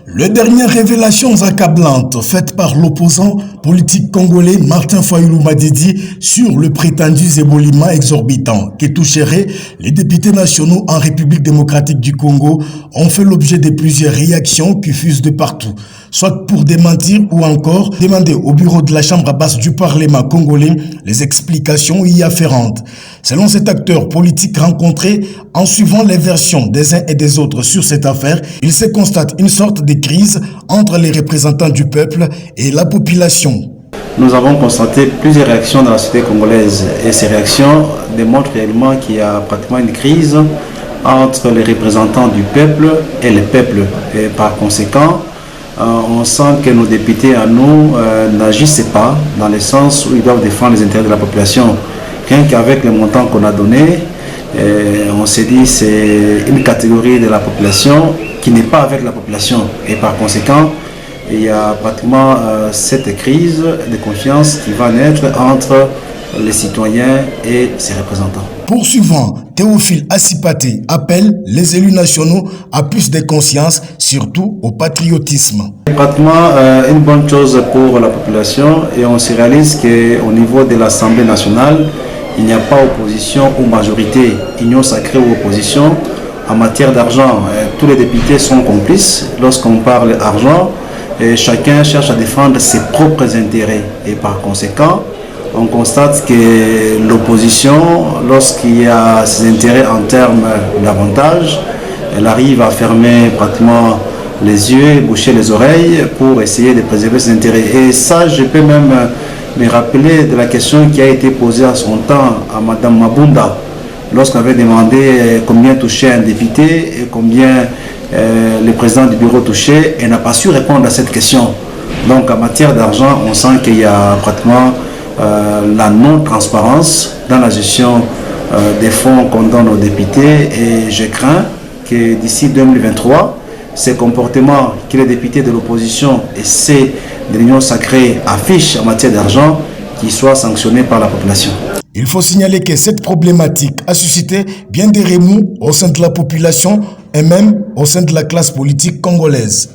Les dernières révélations accablantes faites par l'opposant politique congolais Martin Fayulu Madidi sur le prétendu ébouliment exorbitant qui toucherait les députés nationaux en République démocratique du Congo ont fait l'objet de plusieurs réactions qui fusent de partout, soit pour démentir ou encore demander au bureau de la Chambre basse du Parlement congolais les explications y afférentes. Selon cet acteur politique rencontré, en suivant les versions des uns et des autres sur cette affaire, il se constate une sorte de crise entre les représentants du peuple et la population. Nous avons constaté plusieurs réactions dans la société congolaise et ces réactions démontrent réellement qu'il y a pratiquement une crise entre les représentants du peuple et le peuple. Et par conséquent, on sent que nos députés à nous n'agissent pas dans le sens où ils doivent défendre les intérêts de la population. Rien qu'avec les montants qu'on a donnés, on s'est dit c'est une catégorie de la population qui n'est pas avec la population. Et par conséquent, il y a pratiquement cette crise de confiance qui va naître entre les citoyens et ses représentants. Poursuivant, Théophile Assipaté appelle les élus nationaux à plus de conscience, surtout au patriotisme. C'est pratiquement une bonne chose pour la population et on se réalise qu'au niveau de l'Assemblée nationale, il n'y a pas opposition ou majorité, union sacrée ou opposition. En matière d'argent, tous les députés sont complices. Lorsqu'on parle d'argent, chacun cherche à défendre ses propres intérêts. Et par conséquent, on constate que l'opposition, lorsqu'il y a ses intérêts en termes d'avantages, elle arrive à fermer pratiquement les yeux, boucher les oreilles pour essayer de préserver ses intérêts. Et ça, je peux même me rappeler de la question qui a été posée à son temps à Mme Mabunda, lorsqu'on avait demandé combien touchait un député et combien le président du bureau touchait, elle n'a pas su répondre à cette question. Donc en matière d'argent, on sent qu'il y a pratiquement la non-transparence dans la gestion des fonds qu'on donne aux députés et je crains que d'ici 2023, ces comportements que les députés de l'opposition et ceux de l'Union sacrée affichent en matière d'argent qui soient sanctionnés par la population. Il faut signaler que cette problématique a suscité bien des remous au sein de la population et même au sein de la classe politique congolaise.